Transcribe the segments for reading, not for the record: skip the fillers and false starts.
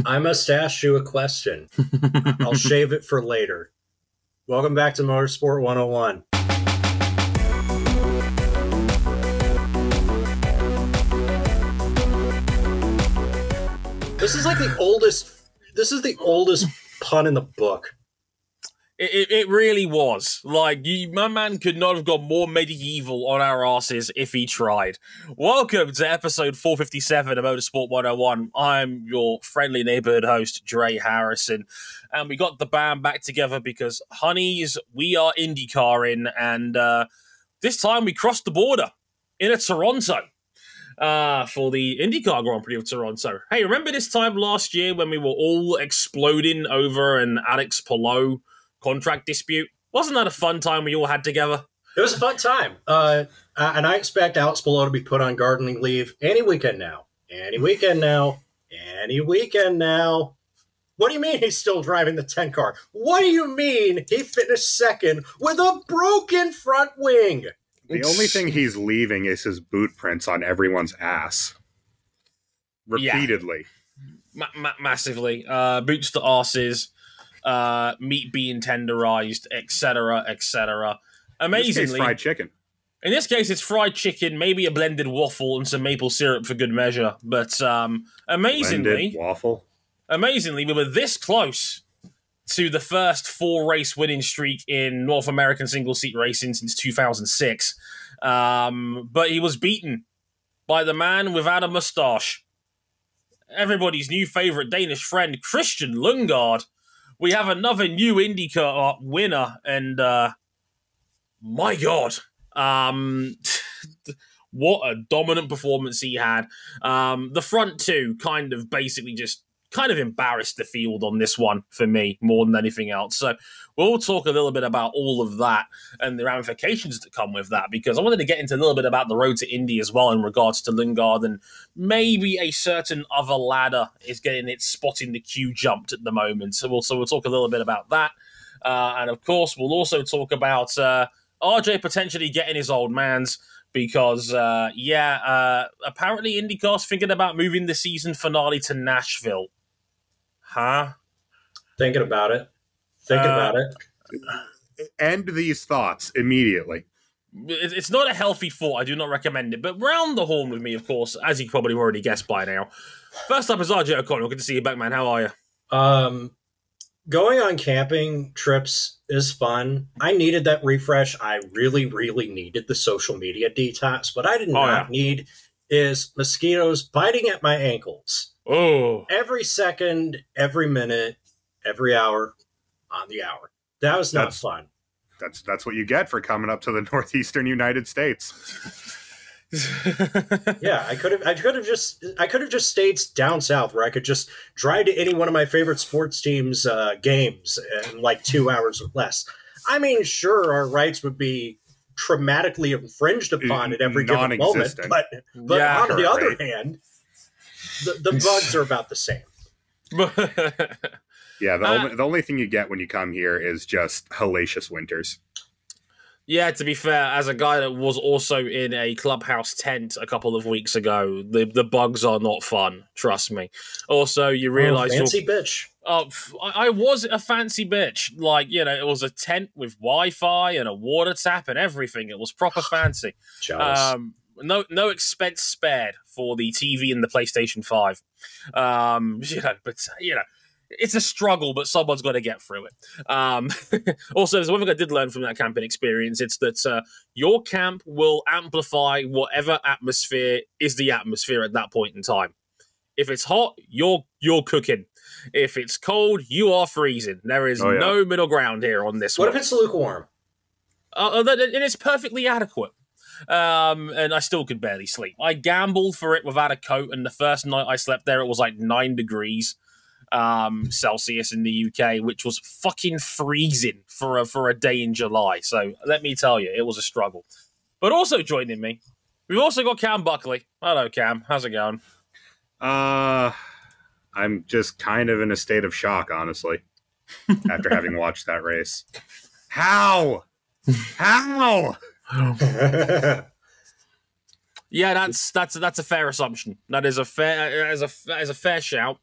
I must ask you a question. I'll shave it for later. Welcome back to Motorsport 101. This is like the oldest. This is the oldest pun in the book. It really was. Like, my man could not have got more medieval on our asses if he tried. Welcome to episode 457 of Motorsport 101. I'm your friendly neighborhood host, Dre Harrison. And we got the band back together because, honeys, we are IndyCaring. And this time we crossed the border in Toronto for the IndyCar Grand Prix of Toronto. Hey, remember this time last year when we were all exploding over an Alex Palou contract dispute? Wasn't that a fun time we all had together? It was a fun time. And I expect Alex Palou to be put on gardening leave any weekend now. Any weekend now. Any weekend now. What do you mean he's still driving the 10 car? What do you mean he finished second with a broken front wing? The only thing he's leaving is his boot prints on everyone's ass. Repeatedly. Yeah. Massively. Boots to arses. Meat being tenderized, etc., etc. Amazingly, in this case, fried chicken. In this case, it's fried chicken, maybe a blended waffle and some maple syrup for good measure. But amazingly, we were this close to the first 4-race winning streak in North American single-seat racing since 2006. But he was beaten by the man without a mustache. Everybody's new favorite Danish friend, Christian Lundgaard. We have another new IndyCar winner, and my God, what a dominant performance he had. The front two kind of embarrassed the field on this one for me more than anything else. So we'll talk a little bit about all of that and the ramifications that come with that, because I wanted to get into a little bit about the road to Indy as well in regards to Lundgaard, and maybe a certain other ladder is getting its spot in the queue jumped at the moment. So we'll talk a little bit about that. And of course, we'll also talk about RJ potentially getting his old man's, because, apparently IndyCar's thinking about moving the season finale to Nashville. Huh? Thinking about it. End these thoughts immediately. It's not a healthy thought. I do not recommend it. But round the horn with me, of course, as you probably already guessed by now. First up is RJ O'Connell. Good to see you back, man. How are you? Going on camping trips is fun. I needed that refresh. I really, really needed the social media detox. What I did not need is mosquitoes biting at my ankles. Oh. Every second, every minute, every hour on the hour. That was not fun. That's what you get for coming up to the northeastern United States. Yeah, I could have just stayed down south where I could just drive to any one of my favorite sports teams' games in like 2 hours or less. I mean, sure, our rights would be traumatically infringed upon at every given moment, but on the other hand, the bugs are about the same. Yeah, the only thing you get when you come here is just hellacious winters. Yeah, to be fair, as a guy that was also in a clubhouse tent a couple of weeks ago, the bugs are not fun, trust me. Also, you realize... fancy bitch. I was a fancy bitch. Like, it was a tent with Wi-Fi and a water tap and everything. It was proper fancy. Jealous. No expense spared for the TV and the PlayStation 5. It's a struggle, but someone's got to get through it. Also, there's one thing I did learn from that camping experience. It's that your camp will amplify whatever atmosphere is the atmosphere at that point in time. If it's hot, you're cooking. If it's cold, you are freezing. There is no middle ground here on this one. What if it's lukewarm? And it's perfectly adequate. And I still could barely sleep. I gambled for it without a coat, and the first night I slept there, it was like 9 degrees. Celsius in the UK, which was fucking freezing for a day in July. So let me tell you, it was a struggle. But also joining me, we've also got Cam Buckley. Hello, Cam. How's it going? I'm just kind of in a state of shock, honestly, after having watched that race. How? Yeah, that's a fair assumption. That is a fair shout.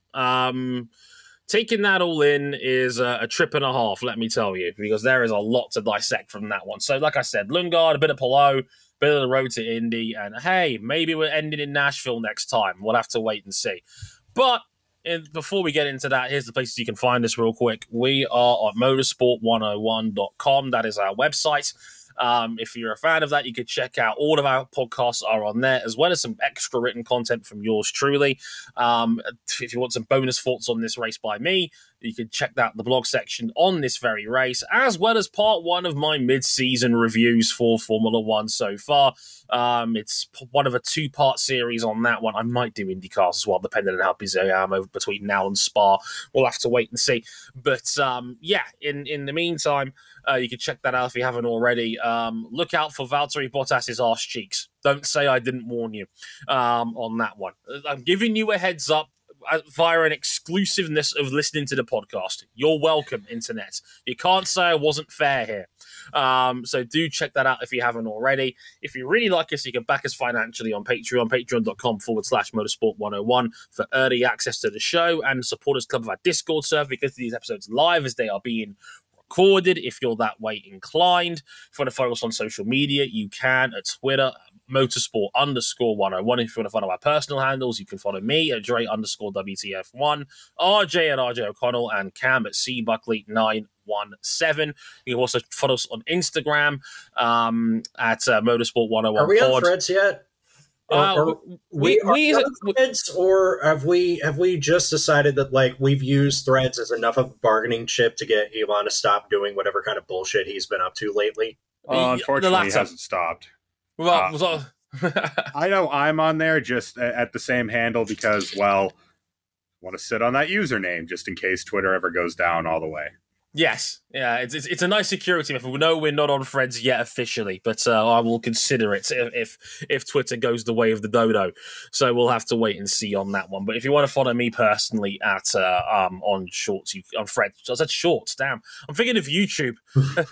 Taking that all in is a trip and a half, let me tell you, because there is a lot to dissect from that one. So, like I said, Lundgaard, a bit of Palou, bit of the road to Indy, and hey, maybe we're ending in Nashville next time. We'll have to wait and see. But before we get into that, here's the places you can find us real quick. We are at motorsport101.com. That is our website. If you're a fan of that, you could check out all of our podcasts are on there, as well as some extra written content from yours truly. If you want some bonus thoughts on this race by me, you can check out the blog section on this very race, as well as part one of my mid-season reviews for Formula One so far. It's one of a two-part series on that one. I might do IndyCars as well, depending on how busy I am over between now and Spa. We'll have to wait and see. But yeah, in the meantime, you can check that out if you haven't already. Look out for Valtteri Bottas's arse cheeks. Don't say I didn't warn you on that one. I'm giving you a heads up via an exclusiveness of listening to the podcast. You're welcome, Internet. You can't say I wasn't fair here. So do check that out if you haven't already. If you really like us, you can back us financially on Patreon, patreon.com/motorsport101 for early access to the show and supporters club of our Discord server, because these episodes live as they are being recorded, if you're that way inclined. If you want to follow us on social media, you can at Twitter, motorsport_101. If you want to follow our personal handles, you can follow me at Dre_WTF1, RJ at RJ O'Connell, and Cam at CBuckley917. You can also follow us on Instagram at Motorsport101. Are we on Threads yet? We Threads, or have we just decided that like we've used Threads as enough of a bargaining chip to get Elon to stop doing whatever kind of bullshit he's been up to lately? Unfortunately, he hasn't stopped. Well, I know I'm on there just at the same handle because, well, I want to sit on that username just in case Twitter ever goes down all the way. Yes, yeah, it's a nice security method. We know we're not on Threads yet officially, but I will consider it if Twitter goes the way of the dodo. So we'll have to wait and see on that one. But if you want to follow me personally at on Shorts, on Threads, I said Shorts. Damn, I'm thinking of YouTube.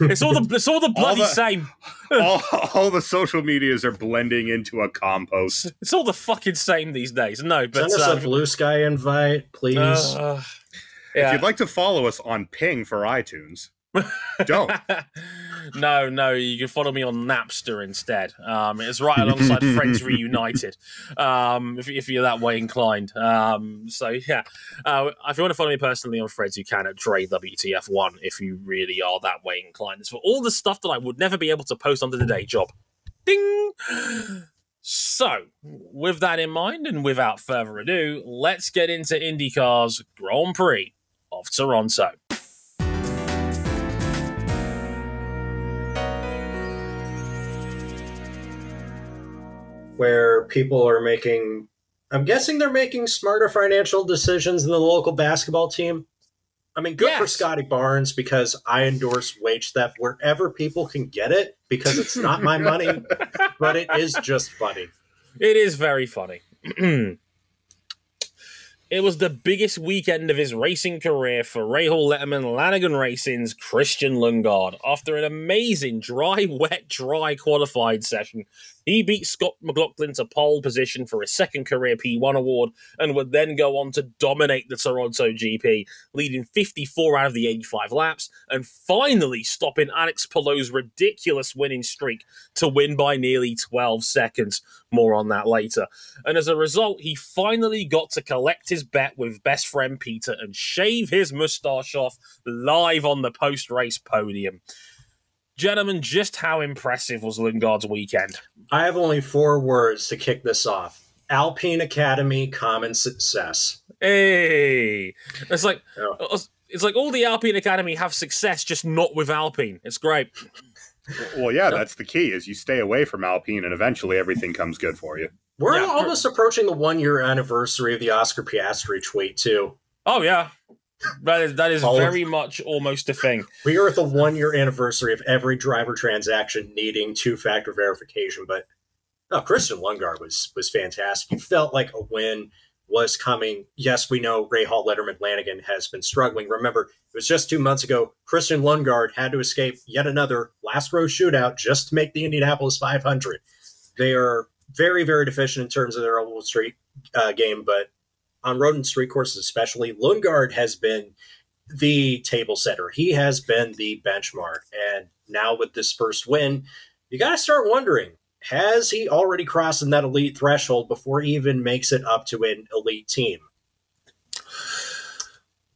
It's all the bloody same. all the social medias are blending into a compost. It's all the fucking same these days. No, but send us a Blue Sky invite, please. Yeah. If you'd like to follow us on Ping for iTunes, don't. No, you can follow me on Napster instead. It's right alongside Friends Reunited, if you're that way inclined. So yeah, if you want to follow me personally on Threads, you can at DreWTF1 if you really are that way inclined. It's for all the stuff that I would never be able to post onto the day job. Ding! So, with that in mind, and without further ado, let's get into IndyCar's Grand Prix of Toronto. Where people are making, I'm guessing they're making smarter financial decisions than the local basketball team. I mean, good for Scotty Barnes, because I endorse wage theft wherever people can get it, because it's not my money, but it is just funny. It is very funny. It was the biggest weekend of his racing career for Rahal Letterman Lanigan Racing's Christian Lundgaard. After an amazing dry, wet, dry qualified session, he beat Scott McLaughlin to pole position for his second career P1 award and would then go on to dominate the Toronto GP, leading 54 out of the 85 laps and finally stopping Alex Palou's ridiculous winning streak to win by nearly 12 seconds. More on that later. And as a result, he finally got to collect his bet with best friend Peter and shave his mustache off live on the post-race podium. Gentlemen, just how impressive was Lundgaard's weekend? I have only 4 words to kick this off. Alpine Academy, common success. Hey! It's like all the Alpine Academy have success, just not with Alpine. It's great. Well, yeah, that's the key, is you stay away from Alpine and eventually everything comes good for you. We're almost approaching the 1-year anniversary of the Oscar Piastri tweet, too. Oh, yeah. That is very much almost a thing. We are at the 1-year anniversary of every driver transaction needing 2-factor verification, but Christian Lundgaard was fantastic. It felt like a win was coming. Yes, we know Rahal Letterman Lanigan has been struggling. Remember, it was just 2 months ago, Christian Lundgaard had to escape yet another last row shootout just to make the Indianapolis 500. They are very, very deficient in terms of their oval street game, but on road and street courses especially, Lundgaard has been the table setter. He has been the benchmark. And now with this first win, you got to start wondering, has he already crossed that elite threshold before he even makes it up to an elite team?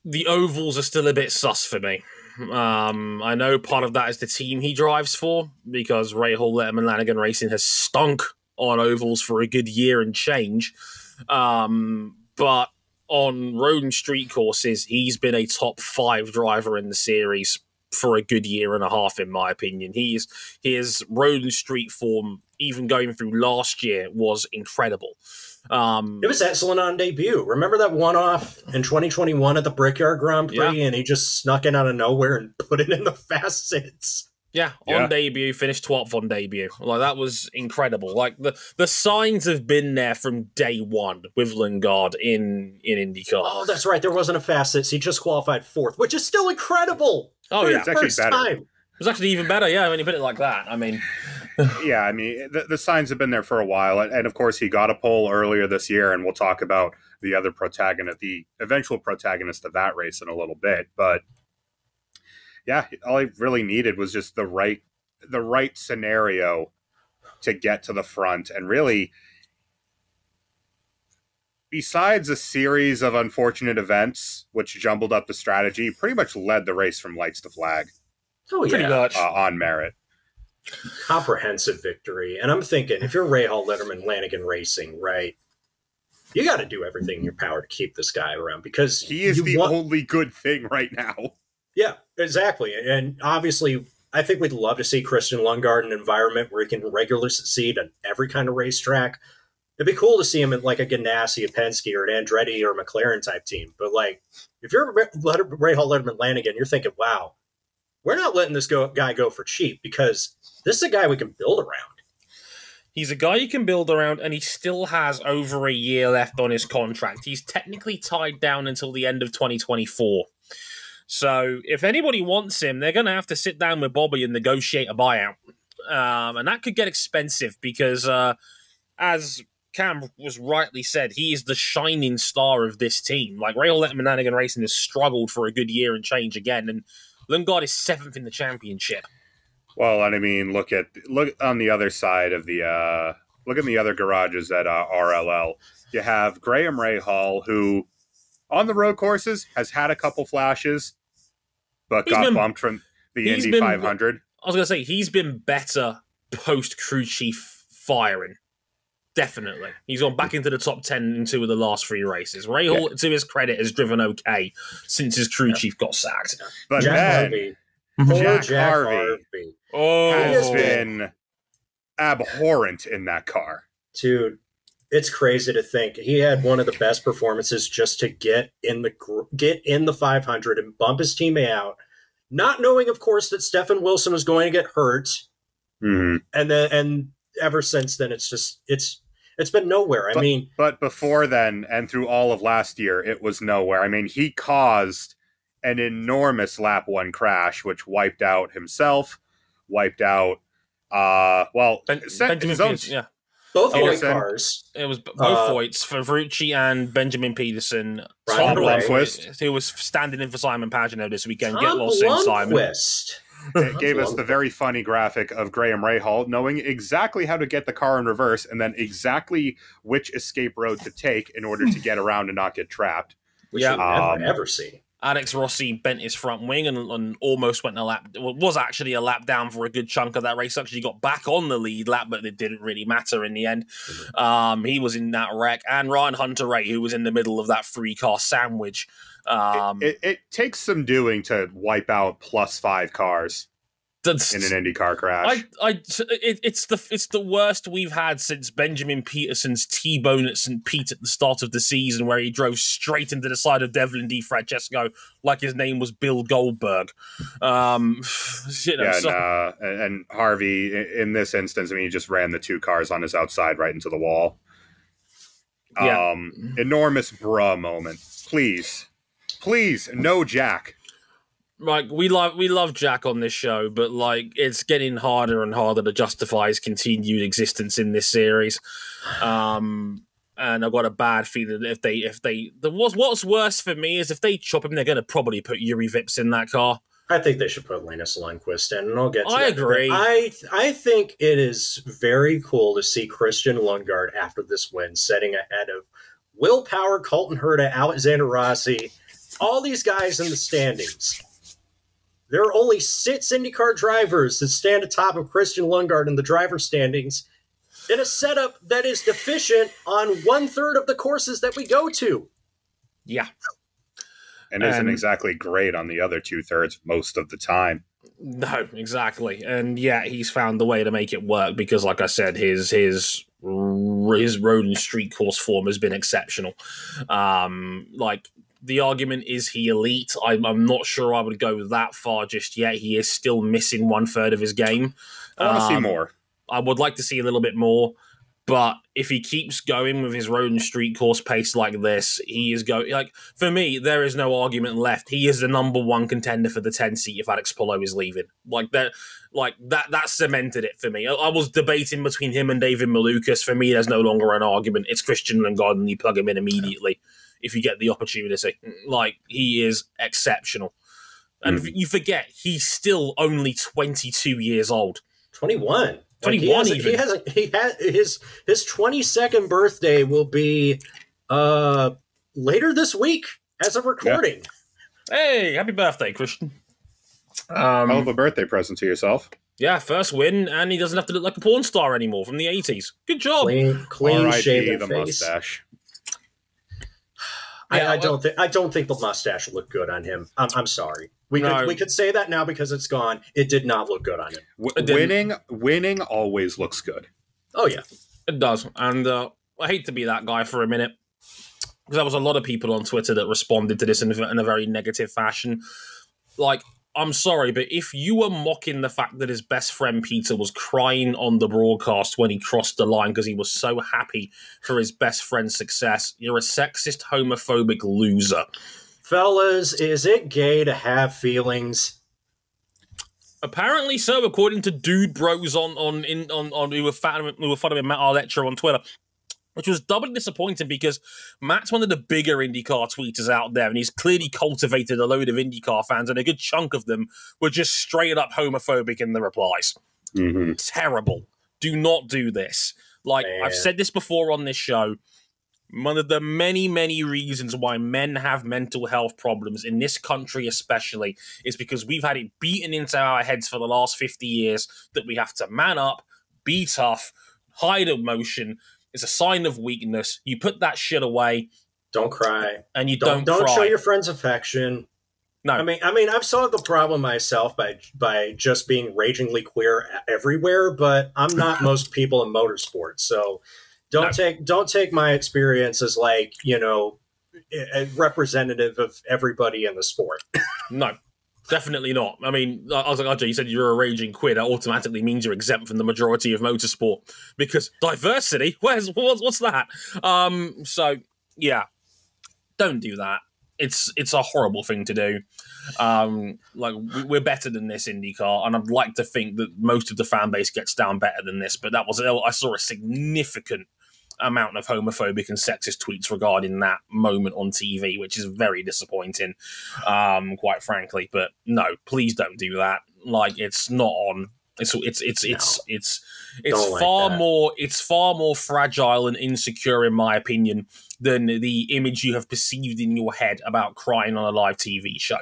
The ovals are still a bit sus for me. I know part of that is the team he drives for, because Rahal, Letterman, Lanigan Racing has stunk on ovals for a good year and change. But on road and street courses, he's been a top 5 driver in the series for a good year and a half, in my opinion. His road and street form, even going through last year, was incredible. It was excellent on debut. Remember that one-off in 2021 at the Brickyard Grand Prix, and he just snuck in out of nowhere and put it in the fast sits. Yeah, on debut, finished 12th on debut. Like, that was incredible. Like, the signs have been there from day one with Lundgaard in IndyCar. Oh, that's right. There wasn't a fast sits. He just qualified 4th, which is still incredible. Oh, yeah. It's actually better. Time. It was actually even better, yeah, when you put it like that. I mean... Yeah, I mean, the signs have been there for a while. And, of course, he got a pole earlier this year, and we'll talk about the other protagonist, the eventual protagonist of that race in a little bit. But, yeah, all he really needed was just the right scenario to get to the front. And really, besides a series of unfortunate events, which jumbled up the strategy, pretty much led the race from lights to flag. Oh, yeah. Pretty much. On merit. Comprehensive victory. And I'm thinking, if you're Rahal, Letterman, Lanigan Racing, right, you got to do everything in your power to keep this guy around, because he is the only good thing right now. Yeah, exactly. And obviously, I think we'd love to see Christian Lundgaard in an environment where he can regularly succeed on every kind of racetrack. It'd be cool to see him in like a Ganassi, a Penske, or an Andretti or a McLaren type team. But like, if you're Rahal, Letterman, Lanigan, you're thinking, wow, we're not letting this guy go for cheap, because this is a guy we can build around. He's a guy you can build around, and he still has over a year left on his contract. He's technically tied down until the end of 2024. So if anybody wants him, they're going to have to sit down with Bobby and negotiate a buyout. And that could get expensive, because as Cam was rightly said, he is the shining star of this team. Like, Rahal, Letterman, Lanigan Racing has struggled for a good year and change again, and Lundgaard is 7th in the championship. Well, and I mean, look on the other side of the look in the other garages at RLL. You have Graham Rahal, who on the road courses has had a couple flashes, but got bumped from the Indy 500. I was going to say, he's been better post crew chief firing. Definitely. He's gone back into the top 10 in 2 of the last 3 races. Rahal, to his credit, has driven okay since his crew chief got sacked. But Jack Harvey has been abhorrent in that car. Dude, it's crazy to think he had one of the best performances just to get in the 500 and bump his teammate out, not knowing, of course, that Stefan Wilson was going to get hurt. Mm-hmm. And ever since then, it's been nowhere. But before then, and through all of last year, it was nowhere. I mean, he caused an enormous lap 1 crash, which wiped out himself, wiped out, Benjamin his own, Peterson, both Voigt cars. It was both Voigts, for Verrucci and Benjamin Peterson. Tom Blomqvist, who was standing in for Simon Pagenaud this weekend. Tom Get well soon, Simon. It gave us the very funny graphic of Graham Rahal knowing exactly how to get the car in reverse and then exactly which escape road to take in order to get around and not get trapped. Which you never ever see. Alex Rossi bent his front wing and almost went a lap. Well, was actually a lap down for a good chunk of that race. Actually got back on the lead lap, but it didn't really matter in the end. He was in that wreck. And Ryan Hunter-Reay, who was in the middle of that 3-car sandwich. It takes some doing to wipe out +5 cars in an IndyCar crash. It's the worst we've had since Benjamin Peterson's T-bone at St. Pete at the start of the season, where he drove straight into the side of Devlin DiFrancesco like his name was Bill Goldberg. And Harvey, in this instance, I mean, he just ran the 2 cars on his outside right into the wall. Enormous bruh moment. Please, no Jack. like we love Jack on this show, but like it's getting harder and harder to justify his continued existence in this series. And I've got a bad feeling that what's worse for me is if they chop him, they're going to probably put Yuri Vips in that car. I think they should put Linus Lundqvist in, and I'll get to that. I agree. I think it is very cool to see Christian Lundgaard after this win, setting ahead of Will Power, Colton Herta, Alexander Rossi, all these guys in the standings. There are only 6 IndyCar drivers that stand atop of Christian Lundgaard in the driver standings in a setup that is deficient on 1/3 of the courses that we go to. Yeah. And isn't exactly great on the other 2/3 most of the time. No, exactly. And yeah, he's found the way to make it work because, like I said, his road and street course form has been exceptional. Like, the argument is he elite. I'm not sure I would go that far just yet. He is still missing 1/3 of his game. I want to see more. I would like to see a little bit more. But if he keeps going with his road and street course pace like this, he is going. Like, for me, there is no argument left. He is the #1 contender for the 10 seat if Alex Palou is leaving. That cemented it for me. I was debating between him and David Malukas. For me, there's no longer an argument. It's Christian Lundgaard, and you plug him in immediately if you get the opportunity. Like, he is exceptional. And you forget, he's still only 22 years old. 21. 21 he has his 22nd birthday will be later this week as of recording. Yeah. Hey, happy birthday, Christian. Hell of a birthday present to yourself. Yeah, first win, and he doesn't have to look like a porn star anymore from the 80s. Good job. Clean shaven the face. Mustache. I don't think the mustache will look good on him. I'm sorry. We could say that now because it's gone. It did not look good on him. Winning always looks good. Oh yeah, it does. And I hate to be that guy for a minute because there was a lot of people on Twitter that responded to this in a very negative fashion. Like, I'm sorry, but if you were mocking the fact that his best friend Peter was crying on the broadcast when he crossed the line because he was so happy for his best friend's success, you're a sexist, homophobic loser. Fellas, is it gay to have feelings? Apparently so, according to Dude Bros who were following Matt Arletcher on Twitter. Which was doubly disappointing because Matt's one of the bigger IndyCar tweeters out there, and he's clearly cultivated a load of IndyCar fans, and a good chunk of them were just straight up homophobic in the replies. Mm-hmm. Terrible. Do not do this. Like, man. I've said this before on this show. One of the many, many reasons why men have mental health problems in this country especially is because we've had it beaten into our heads for the last 50 years that we have to man up, be tough, hide emotion. It's a sign of weakness. You put that shit away. Don't cry. And you don't cry. Don't show your friends affection. No. I mean, I've solved the problem myself by just being ragingly queer everywhere, but I'm not most people in motorsports. So don't take my experience as like, a representative of everybody in the sport. No. Definitely not. I mean, I was like, RJ, you said you're a raging queer. That automatically means you're exempt from the majority of motorsport because diversity. What's that? So yeah, don't do that. It's a horrible thing to do. Like, we're better than this IndyCar, and I'd like to think that most of the fan base gets down better than this. But I saw a significant amount of homophobic and sexist tweets regarding that moment on TV, which is very disappointing, quite frankly. But no, please don't do that. Like, it's not on. It's far more fragile and insecure, in my opinion, than the image you have perceived in your head about crying on a live TV show.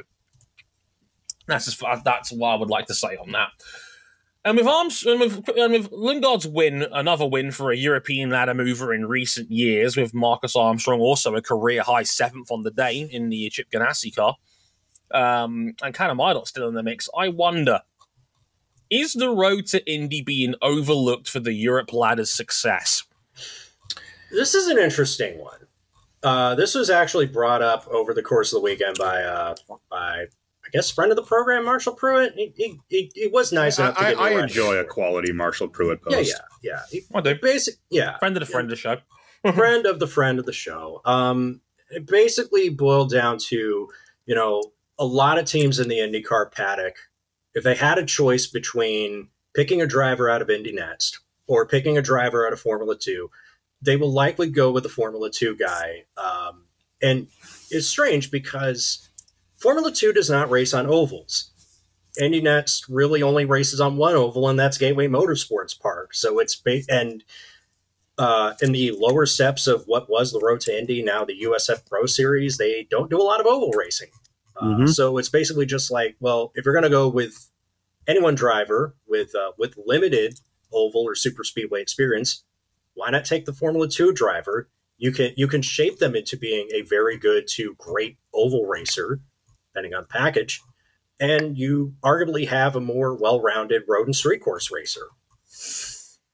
That's what I would like to say on that. And with Lundgaard's win, another win for a European ladder mover in recent years, with Marcus Armstrong also a career-high 7th on the day in the Chip Ganassi car, and Callum Illot still in the mix, I wonder, is the road to Indy being overlooked for the Europe ladder's success? This is an interesting one. This was actually brought up over the course of the weekend by I guess friend of the program, Marshall Pruitt. He was nice enough to give me I enjoy a quality Marshall Pruitt post. Yeah. I do. Friend of the friend of the show. friend of the show. It basically boiled down to, a lot of teams in the IndyCar paddock, if they had a choice between picking a driver out of Indy NXT or picking a driver out of Formula 2, they will likely go with the Formula 2 guy. And it's strange because Formula 2 does not race on ovals. Indy NXT really only races on one oval, and that's Gateway Motorsports Park. So it's in the lower steps of what was the Road to Indy, now the USF Pro Series, they don't do a lot of oval racing. So it's basically just like, well, if you're going to go with any one driver with limited oval or super speedway experience, why not take the Formula 2 driver? You can shape them into being a very good to great oval racer, depending on the package, and you arguably have a more well-rounded road and street course racer.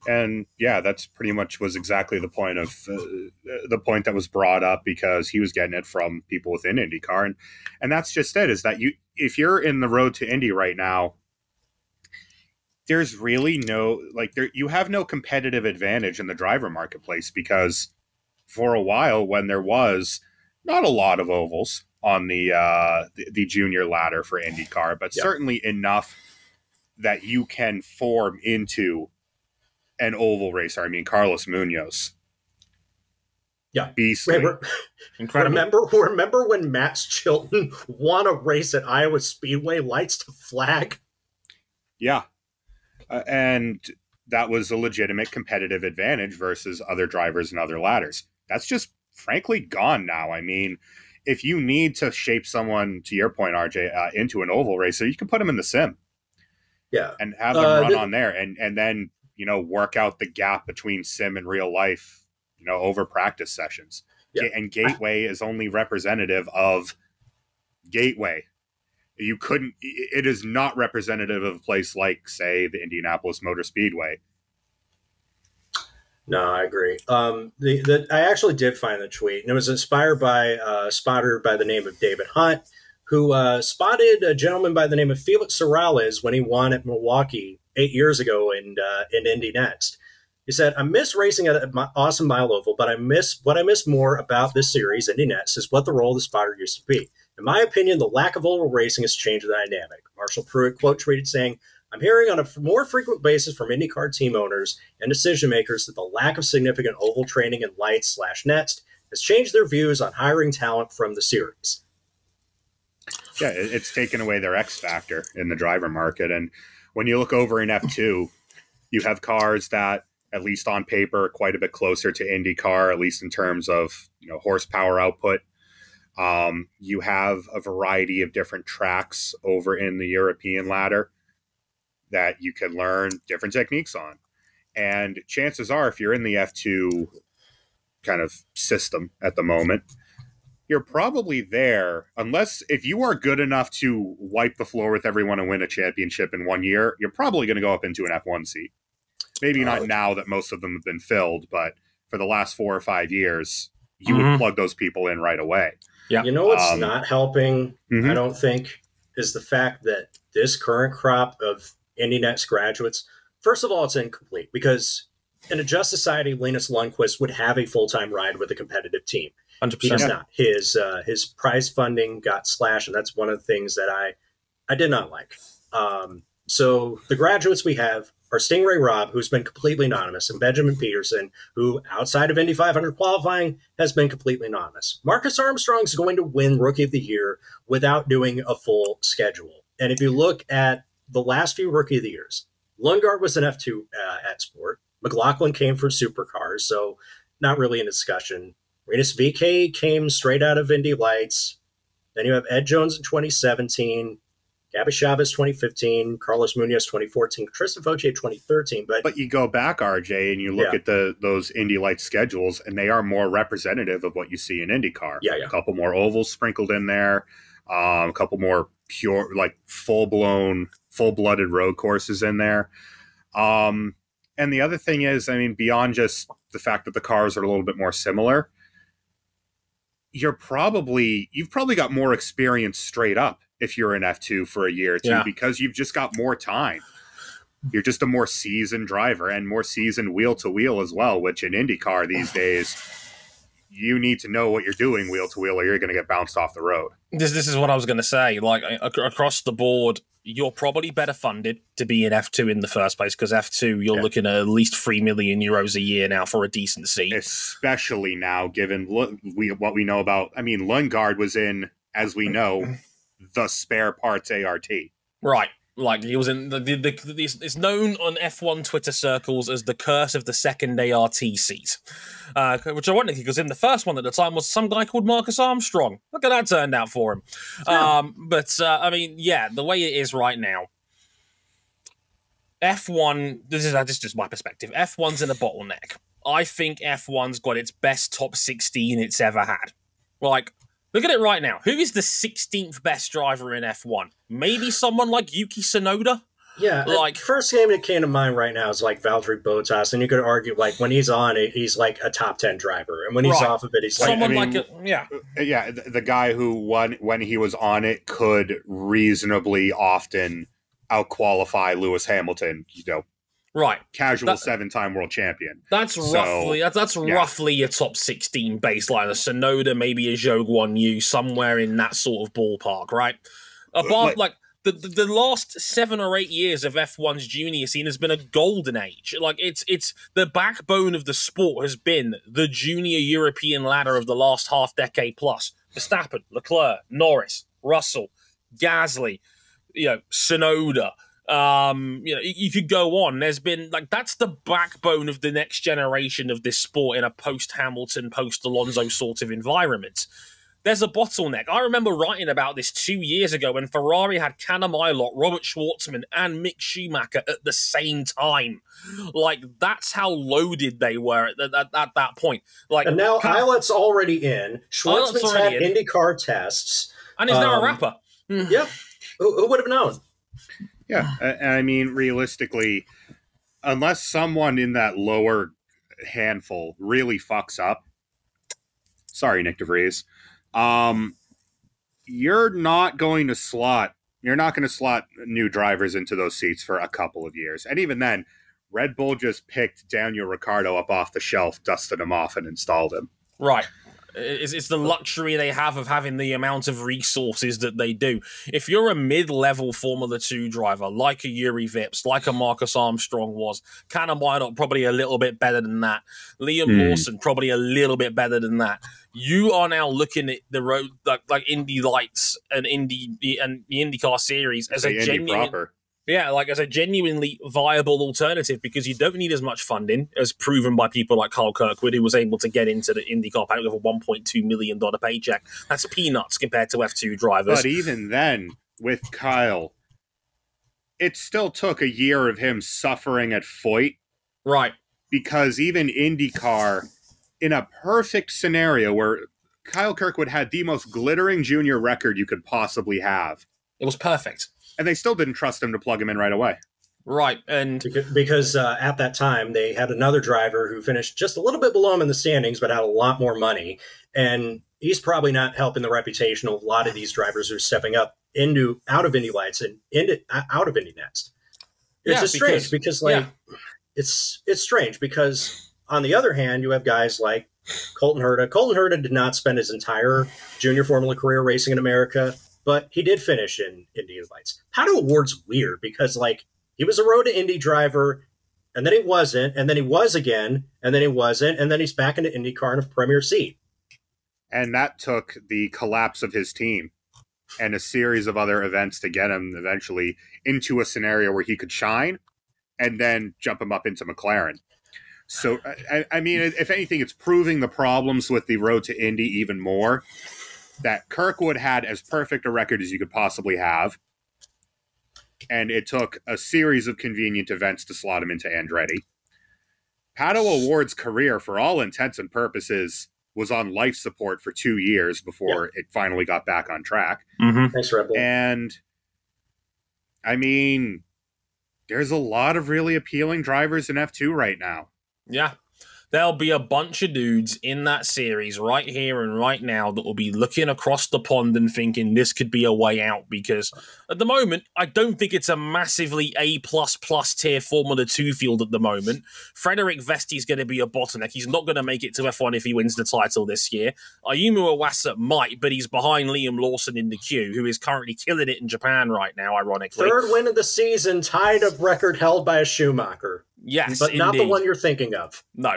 And yeah, that's pretty much was exactly the point of the point that was brought up, because he was getting it from people within IndyCar, and that's just it. Is that if you're in the road to Indy right now, there's really you have no competitive advantage in the driver marketplace, because for a while, when there was not a lot of ovals on the junior ladder for IndyCar, but certainly enough that you can form into an oval racer. I mean, Carlos Munoz. Yeah. Beastly. Remember when Max Chilton won a race at Iowa Speedway, lights to flag? Yeah. And that was a legitimate competitive advantage versus other drivers and other ladders. That's just frankly gone now. I mean, if you need to shape someone, to your point, RJ, into an oval racer, you can put them in the sim. Yeah. And have them run on there, and then, work out the gap between sim and real life, over practice sessions. Yeah. And Gateway is only representative of Gateway. It is not representative of a place like, say, the Indianapolis Motor Speedway. No, I agree. I actually did find the tweet, and it was inspired by a spotter by the name of David Hunt, who spotted a gentleman by the name of Felix Sorales when he won at Milwaukee 8 years ago in Indy NXT. He said, "I miss racing at an awesome mile oval, but what I miss more about this series, Indy NXT, is what the role of the spotter used to be. In my opinion, the lack of oval racing has changed the dynamic." Marshall Pruitt quote tweeted saying, "I'm hearing on a more frequent basis from IndyCar team owners and decision makers that the lack of significant oval training in lights/next has changed their views on hiring talent from the series." Yeah, it's taken away their X factor in the driver market. And when you look over in F2, you have cars that, at least on paper, are quite a bit closer to IndyCar, at least in terms of horsepower output. You have a variety of different tracks over in the European ladder that you can learn different techniques on. And chances are, if you're in the F2 kind of system at the moment, you're probably there, unless if you are good enough to wipe the floor with everyone and win a championship in 1 year, you're probably going to go up into an F1 seat. Maybe not now that most of them have been filled, but for the last 4 or 5 years, you would plug those people in right away. Yeah. What's not helping, I don't think, is the fact that this current crop of Indy NXT graduates, first of all, it's incomplete, because in a just society, Linus Lundqvist would have a full-time ride with a competitive team. 100%. He does not. His prize funding got slashed, and that's one of the things that I did not like. So the graduates we have are Stingray Robb, who's been completely anonymous, and Benjamin Peterson, who outside of Indy 500 qualifying has been completely anonymous. Marcus Armstrong is going to win Rookie of the Year without doing a full schedule. And if you look at the last few Rookie of the Years, Lundgaard was an F2 at Sport. McLaughlin came for supercars, so not really in discussion. Renus VK came straight out of Indy Lights. Then you have Ed Jones in 2017, Gabby Chavez 2015, Carlos Munoz 2014, Tristan Fauci 2013. But you go back, RJ, and you look at those Indy Lights schedules, and they are more representative of what you see in IndyCar. Yeah. A couple more ovals sprinkled in there, a couple more pure, like full-blooded road courses in there. And the other thing is, I mean, beyond just the fact that the cars are a little bit more similar, you've probably got more experience straight up if you're in F2 for a year or two, because you've just got more time. You're just a more seasoned driver and more seasoned wheel to wheel as well, which in IndyCar these days, you need to know what you're doing wheel to wheel or you're going to get bounced off the road. This is what I was going to say. Like, across the board, you're probably better funded to be in F2 in the first place, because F2, you're looking at least €3 million a year now for a decent seat. Especially now, given what we know about, I mean, Lundgaard was in, as we know, the spare parts ART. Right. Like, he was in it's known on F1 Twitter circles as the curse of the second ART seat, which ironically, because in the first one at the time was some guy called Marcus Armstrong. Look at that turned out for him. Yeah. I mean, yeah, the way it is right now, F1, this is just my perspective, F1's in a bottleneck. I think F1's got its best top 16 it's ever had. Like, look at it right now. Who is the 16th best driver in F1? Maybe someone like Yuki Tsunoda? Yeah, like first name that came to mind right now is like Valtteri Bottas, and you could argue like when he's on it, he's like a top 10 driver, and when he's off of it, he's like someone the guy who won when he was on it could reasonably often outqualify Lewis Hamilton. You know, right? Casual 7-time world champion. That's roughly a top 16 baseline. A Tsunoda, maybe a Zhou Guan Yu, somewhere in that sort of ballpark, right? Above the last 7 or 8 years of F1's junior scene has been a golden age. Like, it's the backbone of the sport has been the junior European ladder of the last half decade plus. Verstappen, Leclerc, Norris, Russell, Gasly, Tsunoda. You could go on. There's been that's the backbone of the next generation of this sport in a post-Hamilton, post-Alonso sort of environment. There's a bottleneck. I remember writing about this 2 years ago when Ferrari had Callum Illot, Robert Schwartzman, and Mick Schumacher at the same time. Like, that's how loaded they were at that point. Like, and now Illot's already in. Schwartzman's had IndyCar tests. And he's now a rapper. Yeah. Who would have known? Yeah. And I mean, realistically, unless someone in that lower handful really fucks up, sorry, Nick DeVries, you're not going to slot new drivers into those seats for a couple of years. And even then, Red Bull just picked Daniel Ricciardo up off the shelf, dusted him off, and installed him. Right. It's the luxury they have of having the amount of resources that they do. If you're a mid-level Formula 2 driver, like a Yuri Vips, like a Marcus Armstrong was, Callum Illot probably a little bit better than that, Liam Lawson probably a little bit better than that, you are now looking at the road like Indy Lights and the IndyCar series as a genuine... Yeah, like as a genuinely viable alternative, because you don't need as much funding, as proven by people like Carl Kirkwood, who was able to get into the IndyCar paddock with a $1.2 million paycheck. That's peanuts compared to F2 drivers. But even then, with Kyle, it still took a year of him suffering at Foyt. Right. Because even IndyCar, in a perfect scenario where Kyle Kirkwood had the most glittering junior record you could possibly have. It was perfect. And they still didn't trust him to plug him in right away. Right. And because at that time, they had another driver who finished just a little bit below him in the standings, but had a lot more money. And he's probably not helping the reputation of a lot of these drivers who are stepping up out of Indy Lights and out of Indy Next. It's just strange because it's strange because on the other hand, you have guys like Colton Herta. Colton Herta did not spend his entire junior Formula career racing in America, but he did finish in Indy Lights. Pato O'Ward's weird because, he was a road to Indy driver, and then he wasn't, and then he was again, and then he wasn't, and then he's back into IndyCar in a premier seat. And that took the collapse of his team and a series of other events to get him eventually into a scenario where he could shine and then jump him up into McLaren. So, I mean, if anything, it's proving the problems with the road to Indy even more. That Kirkwood had as perfect a record as you could possibly have. And it took a series of convenient events to slot him into Andretti. Pato O'Ward's career, for all intents and purposes, was on life support for 2 years before it finally got back on track. Mm-hmm. Thanks, Red Bull. And, I mean, there's a lot of really appealing drivers in F2 right now. Yeah. there'll be a bunch of dudes in that series right here and right now that will be looking across the pond and thinking this could be a way out, because at the moment, I don't think it's a massively A++ tier Formula 2 field at the moment. Frederick Vesti's going to be a bottleneck. He's not going to make it to F1 if he wins the title this year. Ayumu Iwasa might, but he's behind Liam Lawson in the queue, who is currently killing it in Japan right now, ironically. Third win of the season, tied a record held by a Schumacher. Yes, but not indeed. the one you're thinking of. No.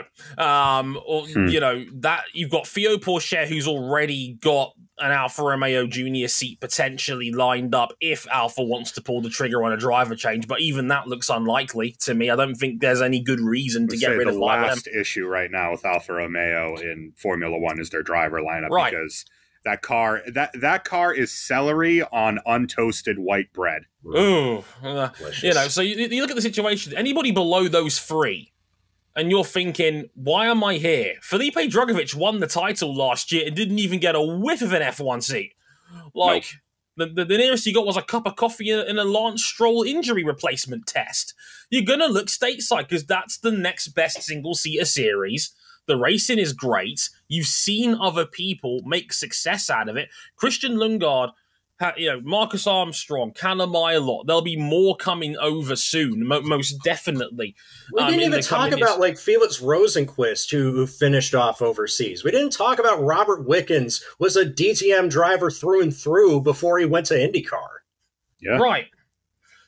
You know, that you've got Theo Pourchaire, who's already got an Alfa Romeo Junior seat potentially lined up if Alfa wants to pull the trigger on a driver change, but even that looks unlikely to me. I don't think there's any good reason to get rid of the last issue right now with Alfa Romeo in Formula One is their driver lineup, right? Because that car is celery on untoasted white bread. Ooh, you know, so you look at the situation. Anybody below those three, and you're thinking, why am I here? Felipe Drugovich won the title last year and didn't even get a whiff of an F1 seat. Like, nope. the nearest you got was a cup of coffee in a Lance Stroll injury replacement test. You're going to look stateside because that's the next best single-seater series. The racing is great. You've seen other people make success out of it. Christian Lundgaard, Marcus Armstrong, Callum Illot. There'll be more coming over soon, most definitely. We didn't even talk about like Felix Rosenqvist, who finished off overseas. We didn't talk about Robert Wickens, was a DTM driver through and through before he went to IndyCar. Yeah, right.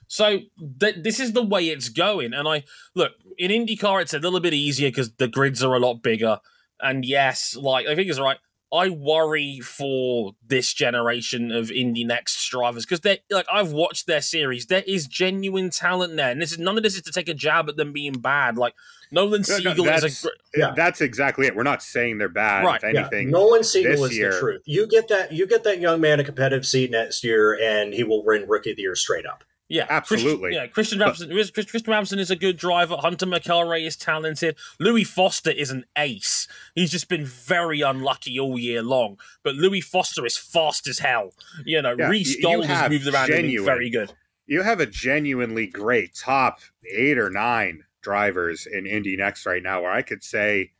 So this is the way it's going. And look, in IndyCar, it's a little bit easier because the grids are a lot bigger. And yes, like I think it's right. I worry for this generation of Indy NXT drivers because I've watched their series. There is genuine talent there, and none of this is to take a jab at them being bad. Like Nolan Siegel is that's exactly it. We're not saying they're bad. Right. If anything, Nolan Siegel is the truth. You get that young man a competitive seat next year, and he will win Rookie of the Year straight up. Yeah, absolutely. Christian Ramsden is a good driver. Hunter McElroy is talented. Louis Foster is an ace. He's just been very unlucky all year long. But Louis Foster is fast as hell. Reece Gold has moved around and been very good. You have a genuinely great top 8 or 9 drivers in Indy NXT right now, where I could say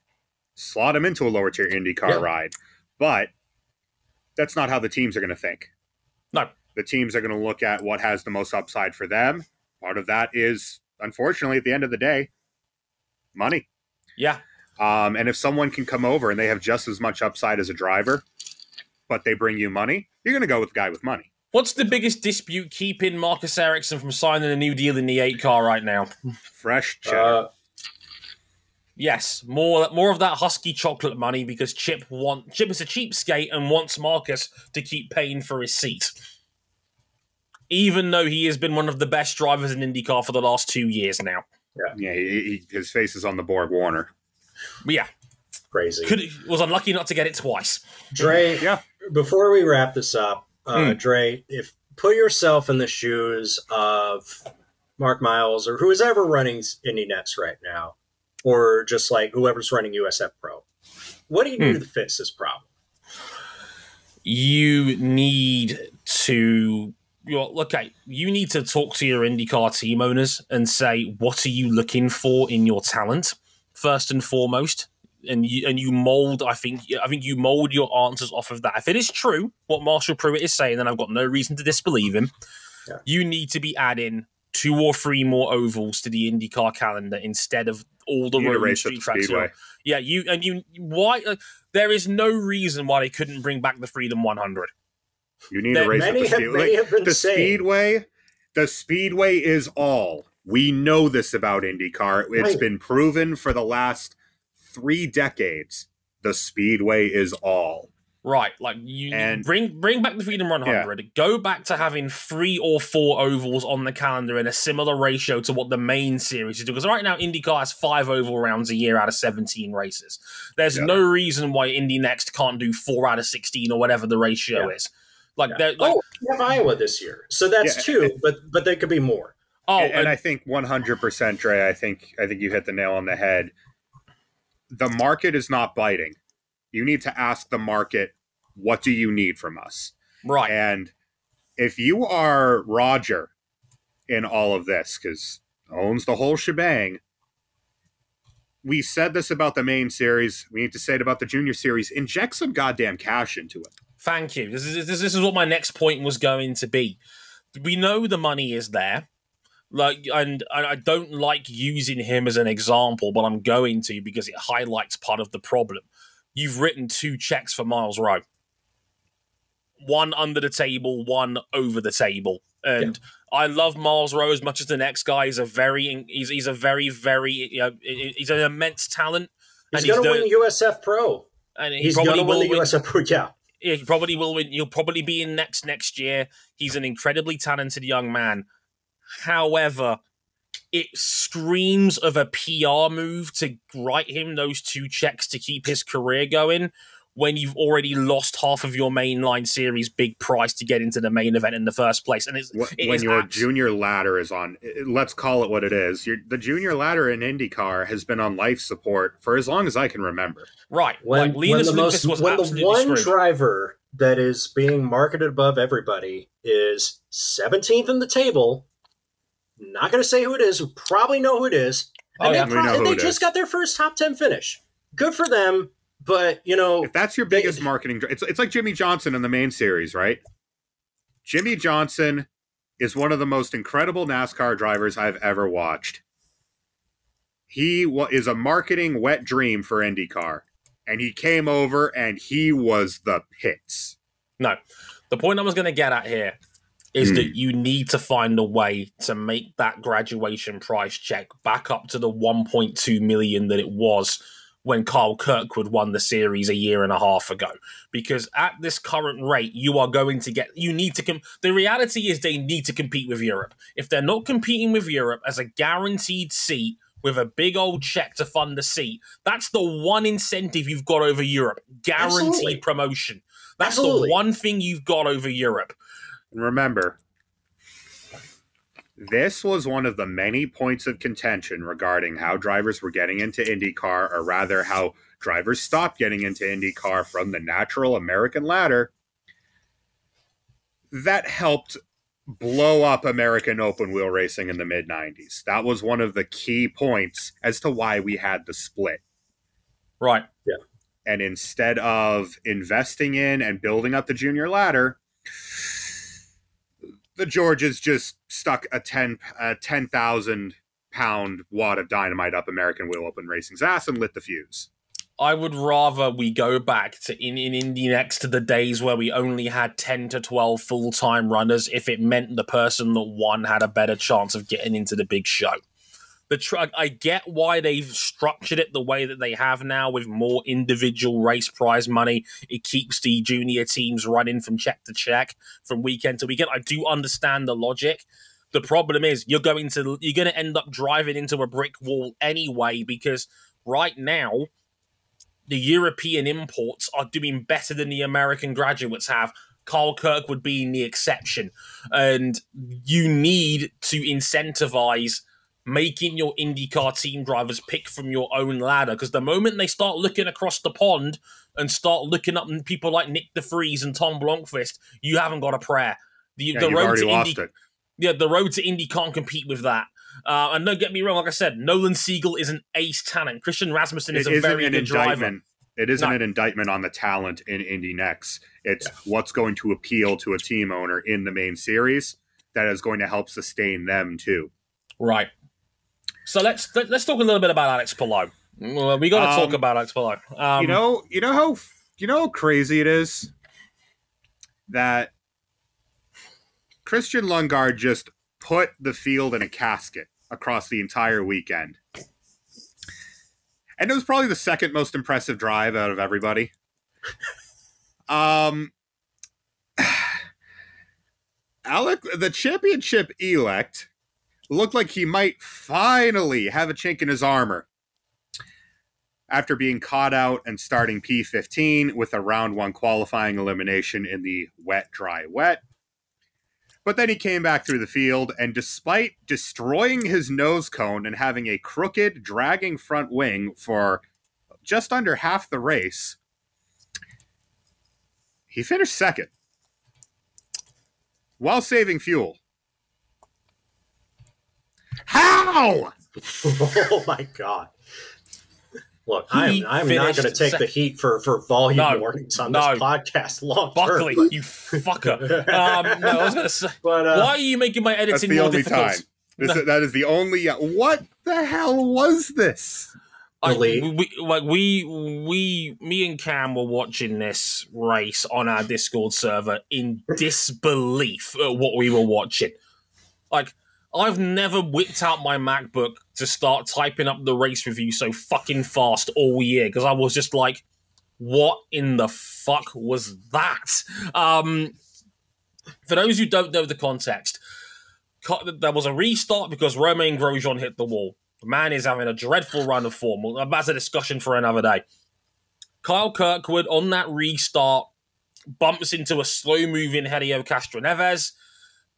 slot him into a lower tier IndyCar ride. But that's not how the teams are going to think. No. The teams are going to look at what has the most upside for them. Part of that is, unfortunately, at the end of the day, money. Yeah. And if someone can come over and they have just as much upside as a driver, but they bring you money, you're going to go with the guy with money. What's the biggest dispute keeping Marcus Ericsson from signing a new deal in the 8 car right now? Fresh cheddar. Yes, more of that Husky chocolate money because Chip is a cheapskate and wants Marcus to keep paying for his seat. Even though he has been one of the best drivers in IndyCar for the last 2 years now. Yeah, his face is on the Borg Warner. Yeah. Crazy. Was unlucky not to get it twice. Dre, before we wrap this up, Dre, put yourself in the shoes of Mark Miles or who's ever running Indy NXT right now, or just like whoever's running USF Pro. What do you do to fix this problem? You need to... you need to talk to your IndyCar team owners and say, what are you looking for in your talent, first and foremost? And you mold, I think you mold your answers off of that. If it is true, what Marshall Pruitt is saying, then I've got no reason to disbelieve him. Yeah. You need to be adding 2 or 3 more ovals to the IndyCar calendar instead of all the road and street tracks. Yeah, why? There is no reason why they couldn't bring back the Freedom 100. You need a race at the Speedway. The Speedway is all. We know this about IndyCar. It's been proven for the last 3 decades. The Speedway is all. Right, like bring back the Freedom 100. Yeah. Go back to having 3 or 4 ovals on the calendar in a similar ratio to what the main series is doing. Because right now, IndyCar has 5 oval rounds a year out of 17 races. There's no reason why Indy NXT can't do 4 out of 16 or whatever the ratio is. We have Iowa this year, so that's 2, but there could be more. And I think 100%, Dre. I think you hit the nail on the head. The market is not biting. You need to ask the market, what do you need from us? Right. And if you are Roger in all of this, because owns the whole shebang, we said this about the main series. We need to say it about the junior series. Inject some goddamn cash into it. Thank you. This is what my next point was going to be. We know the money is there. And I don't like using him as an example, but I'm going to because it highlights part of the problem. You've written 2 checks for Miles Rowe. One under the table, one over the table. And I love Miles Rowe as much as the next guy. He's an immense talent. He's going to win USF Pro. And he's going to win the USF Pro, yeah. He probably will win. He'll probably be in next year. He's an incredibly talented young man. However, it screams of a PR move to write him those 2 checks to keep his career going when you've already lost half of your mainline series big price to get into the main event in the first place. And when your junior ladder is on, let's call it what it is. The junior ladder in IndyCar has been on life support for as long as I can remember. Right. When the one driver that is being marketed above everybody is 17th in the table, not going to say who it is, we probably know who it is. And they just got their first top 10 finish. Good for them. But, if that's your biggest marketing, it's like Jimmy Johnson in the main series, right? Jimmy Johnson is one of the most incredible NASCAR drivers I've ever watched. He is a marketing wet dream for IndyCar, and he came over and he was the pits. No, the point I was going to get at here is that you need to find a way to make that graduation price check back up to the 1.2 million that it was when Kyle Kirkwood won the series a year and a half ago. Because at this current rate, the reality is they need to compete with Europe. If they're not competing with Europe as a guaranteed seat with a big old check to fund the seat, that's the one incentive you've got over Europe. Guaranteed promotion. That's the one thing you've got over Europe. And remember, this was one of the many points of contention regarding how drivers were getting into IndyCar, or rather how drivers stopped getting into IndyCar from the natural American ladder. That helped blow up American open wheel racing in the mid-90s. That was one of the key points as to why we had the split. Right. Yeah. And instead of investing in and building up the junior ladder, the Georges just stuck a 10,000 pound wad of dynamite up American wheel open racing's ass and lit the fuse. I would rather we go back to in Indy NXT to the days where we only had 10 to 12 full-time runners if it meant the person that won had a better chance of getting into the big show. I get why they've structured it the way that they have now with more individual race prize money. It keeps the junior teams running from check to check, from weekend to weekend. I do understand the logic. The problem is you're going to end up driving into a brick wall anyway, because right now the European imports are doing better than the American graduates have. Kyle Kirkwood being the exception. And you need to incentivize making your IndyCar team drivers pick from your own ladder, because the moment they start looking across the pond and start looking up people like Nick DeFries and Tom Blomqvist, you haven't got a prayer. The road to Indy can't compete with that. And don't get me wrong, like I said, Nolan Siegel is an ace talent. Christian Rasmussen is a very good driver. It isn't an indictment on the talent in Indy NXT. It's what's going to appeal to a team owner in the main series that is going to help sustain them too. Right. So let's talk a little bit about Alex Palou. We got to talk about Alex Palou. You know how crazy it is that Christian Lundgaard just put the field in a casket across the entire weekend. And it was probably the second most impressive drive out of everybody. Alex, the championship elect, looked like he might finally have a chink in his armor after being caught out and starting P15 with a round 1 qualifying elimination in the wet, dry, wet. But then he came back through the field, and despite destroying his nose cone and having a crooked, dragging front wing for just under half the race, he finished second while saving fuel. How? Oh, my God. Look, I'm not going to take the heat for volume warnings on this podcast long term. Buckley, you fucker. No, I was going to say, but, why are you making my editing more difficult? Time. That is the only. What the hell was this? Me and Cam were watching this race on our Discord server in disbelief at what we were watching. Like, I've never whipped out my MacBook to start typing up the race review so fucking fast all year, because I was just like, what in the fuck was that? For those who don't know the context, there was a restart because Romain Grosjean hit the wall. The man is having a dreadful run of form. That's a discussion for another day. Kyle Kirkwood, on that restart, bumps into a slow-moving Helio Castroneves.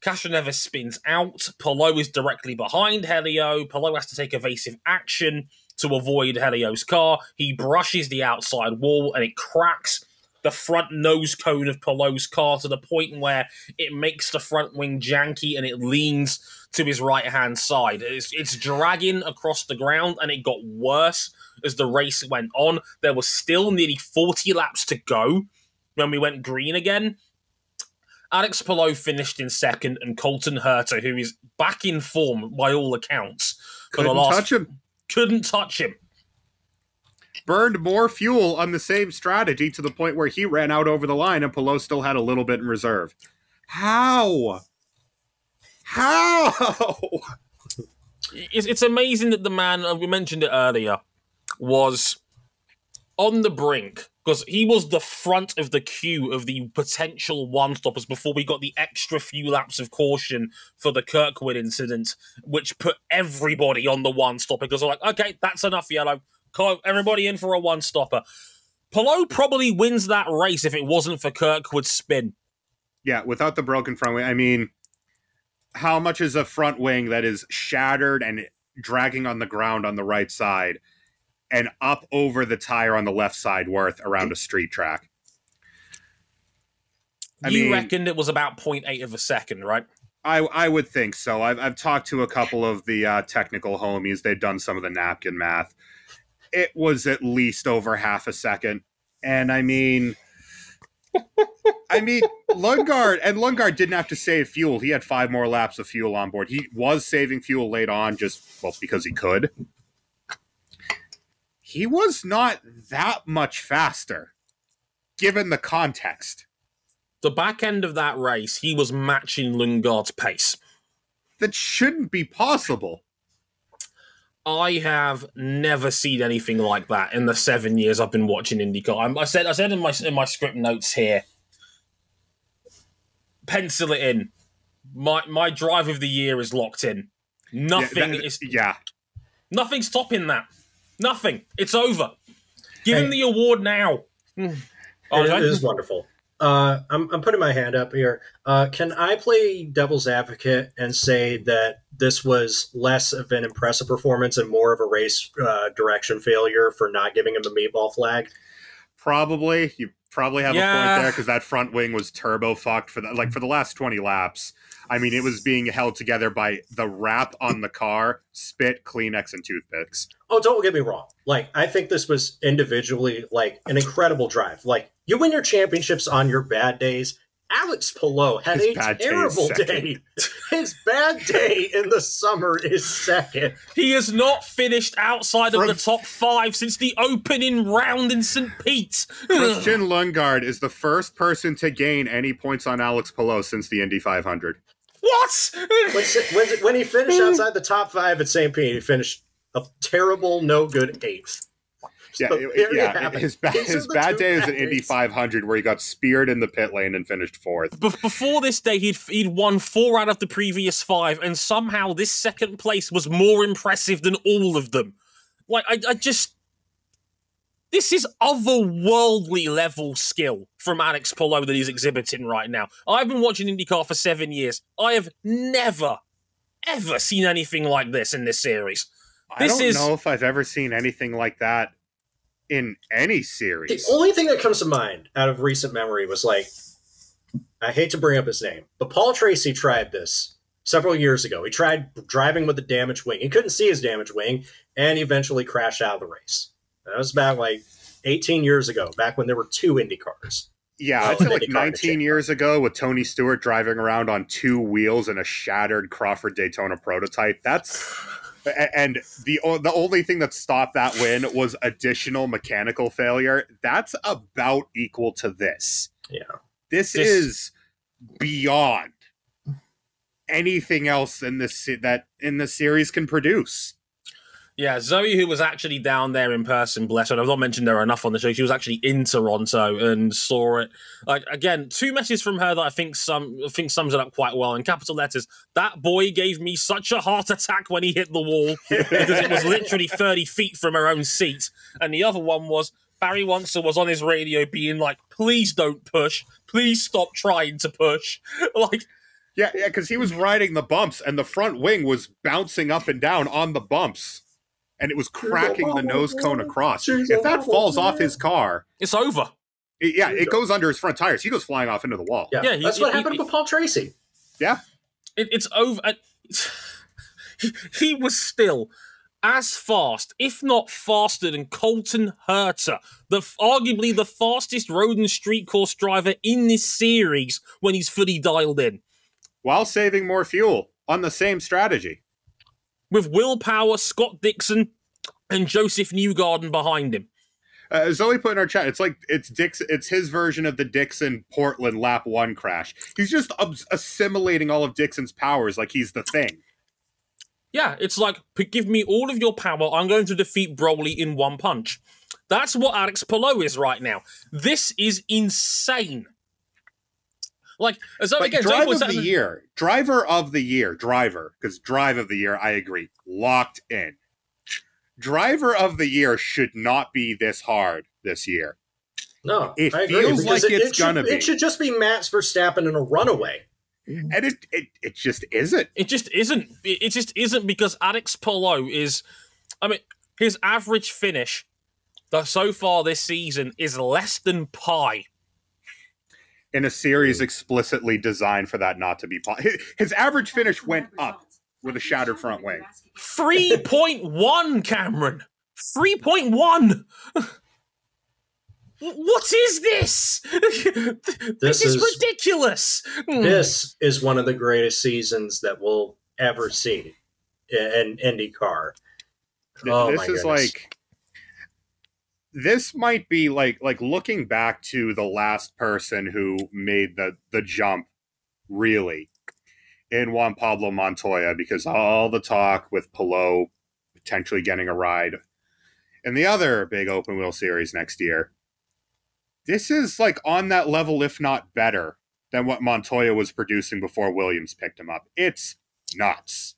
Castroneves spins out. Palou is directly behind Helio. Palou has to take evasive action to avoid Helio's car. He brushes the outside wall and it cracks the front nose cone of Palou's car to the point where it makes the front wing janky and it leans to his right-hand side. It's dragging across the ground, and it got worse as the race went on. There was still nearly 40 laps to go when we went green again. Alex Palou finished in second, and Colton Herta, who is back in form by all accounts, couldn't touch him. Burned more fuel on the same strategy to the point where he ran out over the line and Palou still had a little bit in reserve. How? It's amazing that the man, we mentioned it earlier, was on the brink, because he was the front of the queue of the potential one-stoppers before we got the extra few laps of caution for the Kirkwood incident, which put everybody on the one-stopper, because they're like, okay, that's enough, yellow. Everybody in for a one-stopper. Palou probably wins that race if it wasn't for Kirkwood's spin. Yeah, without the broken front wing. I mean, how much is a front wing that is shattered and dragging on the ground on the right side and up over the tire on the left side worth around a street track? You reckoned it was about 0.8 of a second, right? I would think so. I've talked to a couple of the technical homies. They've done some of the napkin math. It was at least over half a second. And I mean, Lundgaard didn't have to save fuel. He had 5 more laps of fuel on board. He was saving fuel late on because he could. He was not that much faster, given the context. The back end of that race, he was matching Lundgaard's pace. That shouldn't be possible. I have never seen anything like that in the 7 years I've been watching IndyCar. I said in my script notes here, pencil it in. My drive of the year is locked in. Nothing's topping that. Nothing. It's over. Give him the award now. It is wonderful. I'm putting my hand up here. Can I play devil's advocate and say that this was less of an impressive performance and more of a race direction failure for not giving him the meatball flag? Probably. You probably have a point there, because that front wing was turbo fucked for the last 20 laps. I mean, it was being held together by the wrap on the car, spit, Kleenex, and toothpicks. Oh, don't get me wrong. Like, I think this was individually, like, an incredible drive. Like, you win your championships on your bad days. Alex Palou had a terrible day. His bad day in the summer is second. He has not finished outside of the top 5 since the opening round in St. Pete's. Christian Lundgaard is the first person to gain any points on Alex Palou since the Indy 500. What? When he finished outside the top 5 at St. Pete, he finished a terrible, no good 8th. His bad day is at Indy 500, where he got speared in the pit lane and finished 4th. Before this day, he'd won 4 out of the previous 5, and somehow this second place was more impressive than all of them. Like, I just... This is otherworldly level skill from Alex Palou that he's exhibiting right now. I've been watching IndyCar for 7 years. I have never, ever seen anything like this in this series. I don't know if I've ever seen anything like that in any series. The only thing that comes to mind out of recent memory was, like, I hate to bring up his name, but Paul Tracy tried this several years ago. He tried driving with a damaged wing. He couldn't see his damaged wing, and he eventually crashed out of the race. That was about like 18 years ago, back when there were 2 Indy cars. Yeah, Well, I'd say an like IndyCar and a 19 J years ago with Tony Stewart driving around on 2 wheels in a shattered Crawford Daytona prototype. And the only thing that stopped that win was additional mechanical failure. That's about equal to this. Yeah. This is beyond anything else in this series can produce. Yeah, Zoe, who was actually down there in person, bless her. I've not mentioned her enough on the show. She was actually in Toronto and saw it. Like, again, 2 messages from her that I think sums it up quite well in capital letters. That boy gave me such a heart attack when he hit the wall because it was literally 30 feet from her own seat. And the other one was Barry Wonser was on his radio being like, "Please don't push. Please stop trying to push." Like, yeah, because he was riding the bumps and the front wing was bouncing up and down on the bumps. And it was cracking the nose cone across. If that falls off his car, it's over. It goes under his front tires. He goes flying off into the wall. Yeah, that's what happened with Paul Tracy. Yeah. It's over. He was still as fast, if not faster, than Colton Herta, arguably the fastest road and street course driver in this series when he's fully dialed in. While saving more fuel on the same strategy. With Will Power, Scott Dixon, and Joseph Newgarden behind him. Zoe put in our chat, it's his version of the Dixon Portland lap 1 crash. He's just assimilating all of Dixon's powers like he's the thing. Yeah, it's like, give me all of your power, I'm going to defeat Broly in 1 punch. That's what Alex Palou is right now. This is insane. Like, so again, driver of the year, because drive of the year, I agree, locked in. Driver of the year should not be this hard this year. No, it feels like it's gonna be. It should just be Max Verstappen in a runaway, and it just isn't. It just isn't. It just isn't because Alex Palou is. I mean, his average finish so far this season is less than pi. In a series explicitly designed for that not to be possible. His average finish went up with a shattered front wing. 3.1, Cameron! 3.1! What is this? This is ridiculous! This is one of the greatest seasons that we'll ever see in IndyCar. Oh, this is like... This might be like looking back to the last person who made the jump, really, in Juan Pablo Montoya, because all the talk with Palou potentially getting a ride in the other big open wheel series next year. This is like on that level, if not better, than what Montoya was producing before Williams picked him up. It's nuts.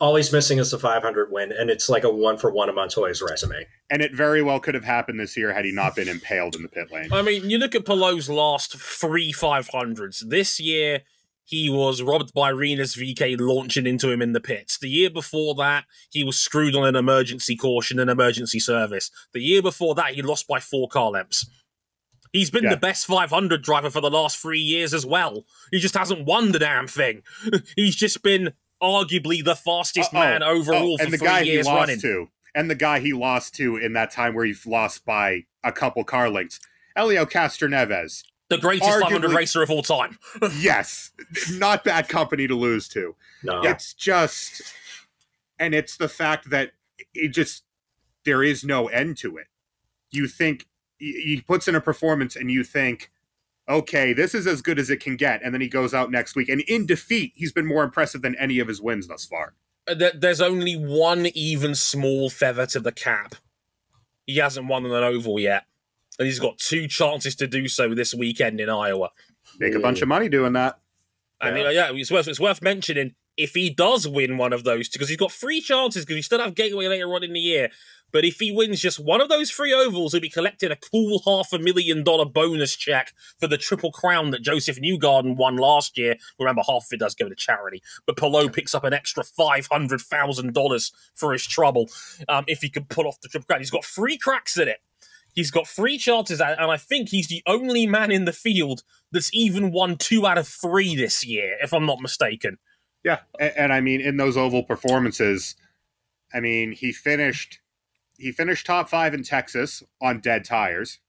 All he's missing is the 500 win, and it's like a 1-for-1 of Montoya's resume. And it very well could have happened this year had he not been impaled in the pit lane. I mean, you look at Palou's last 3 500s. This year, he was robbed by Rinus VK launching into him in the pits. The year before that, he was screwed on an emergency caution and emergency service. The year before that, he lost by 4 car lengths. He's been the best 500 driver for the last 3 years as well. He just hasn't won the damn thing. He's just been arguably the fastest man overall for 3 years running. And the guy he lost to in that time where he lost by a couple car lengths, Helio Castroneves. The greatest 500 racer of all time. Yes. Not bad company to lose to. No. It's just... And it's the fact that there is no end to it. You think... He puts in a performance and you think, okay, this is as good as it can get. And then he goes out next week. And in defeat, he's been more impressive than any of his wins thus far. There's only one even small feather to the cap. He hasn't won an oval yet. And he's got 2 chances to do so this weekend in Iowa. Make a bunch of money doing that. And it's worth mentioning, if he does win one of those, because he's got 3 chances, because he still have Gateway later on in the year. But if he wins just one of those 3 ovals, he'll be collecting a cool $500,000 bonus check for the Triple Crown that Joseph Newgarden won last year. Remember, half of it does go to charity. But Palou picks up an extra $500,000 for his trouble if he could pull off the Triple Crown. He's got 3 cracks at it. He's got 3 chances at it, and I think he's the only man in the field that's even won 2 out of 3 this year, if I'm not mistaken. Yeah, and I mean, in those oval performances, I mean, he finished he finished top 5 in Texas on dead tires.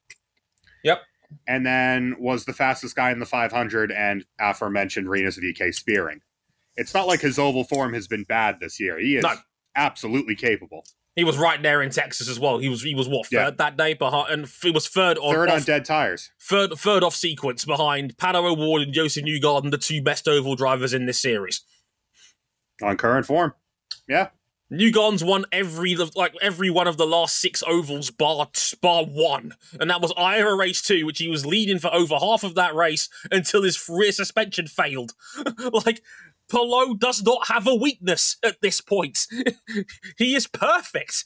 Yep. And then was the fastest guy in the 500 and aforementioned Rinus VK spearing. It's not like his oval form has been bad this year. He is absolutely capable. He was right there in Texas as well. He was what, third that day, and he was third on dead tires. Third off sequence behind Pato O'Ward and Joseph Newgarden, the 2 best oval drivers in this series. On current form. Yeah. Newgarden's won every one of the last 6 ovals bar 1. And that was Iowa race 2, which he was leading for over half of that race until his rear suspension failed. Palou does not have a weakness at this point. He is perfect.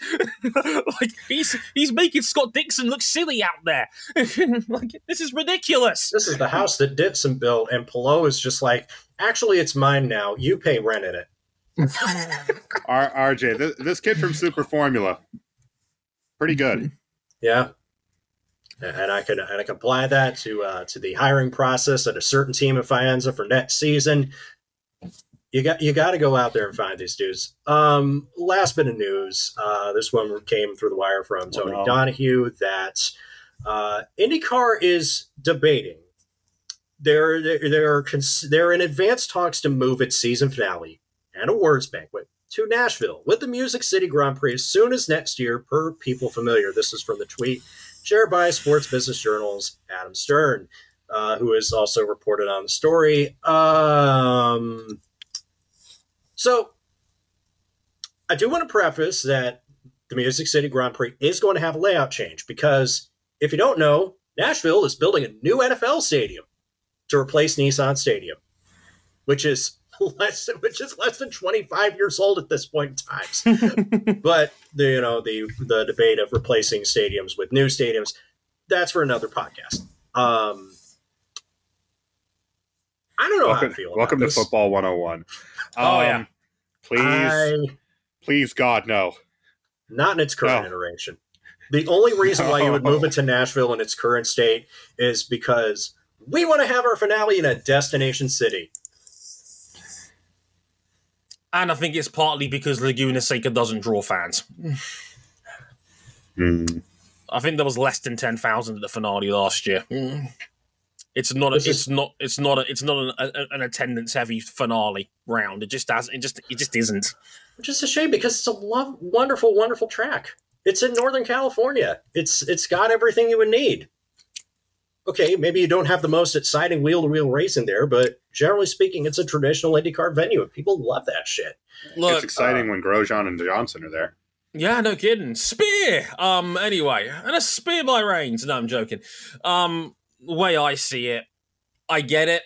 He's making Scott Dixon look silly out there. This is ridiculous. This is the house that Dixon built, and Palou is just like, actually, it's mine now. You pay rent in it. RJ, this kid from Super Formula, pretty good. Yeah. And I can apply that to the hiring process at a certain team of Faenza for next season. You got to go out there and find these dudes. Last bit of news. This one came through the wire from Tony Donahue that IndyCar is debating. They're in advanced talks to move its season finale and awards banquet to Nashville with the Music City Grand Prix as soon as next year, per People Familiar. This is from the tweet shared by Sports Business Journal's Adam Stern, who has also reported on the story. So I do want to preface that the Music City Grand Prix is going to have a layout change because if you don't know, Nashville is building a new NFL stadium to replace Nissan Stadium, which is less than 25 years old at this point in time. But the debate of replacing stadiums with new stadiums, that's for another podcast. I don't know how I feel. Welcome to Football 101. Yeah. Please, God, no. Not in its current iteration. The only reason why you would move it to Nashville in its current state is because we want to have our finale in a destination city. And I think it's partly because Laguna Seca doesn't draw fans. I think there was less than 10,000 at the finale last year. It's not an attendance heavy finale round. It just isn't. Which is a shame because it's a wonderful, wonderful track. It's in Northern California. It's got everything you would need. Okay, maybe you don't have the most exciting wheel-to-wheel racing there, but generally speaking, it's a traditional IndyCar venue, and people love that shit. Look, it's exciting when Grosjean and Johnson are there. Yeah, no kidding. Spear! Anyway, and a spear by Reigns. No, I'm joking. The way I see it, I get it.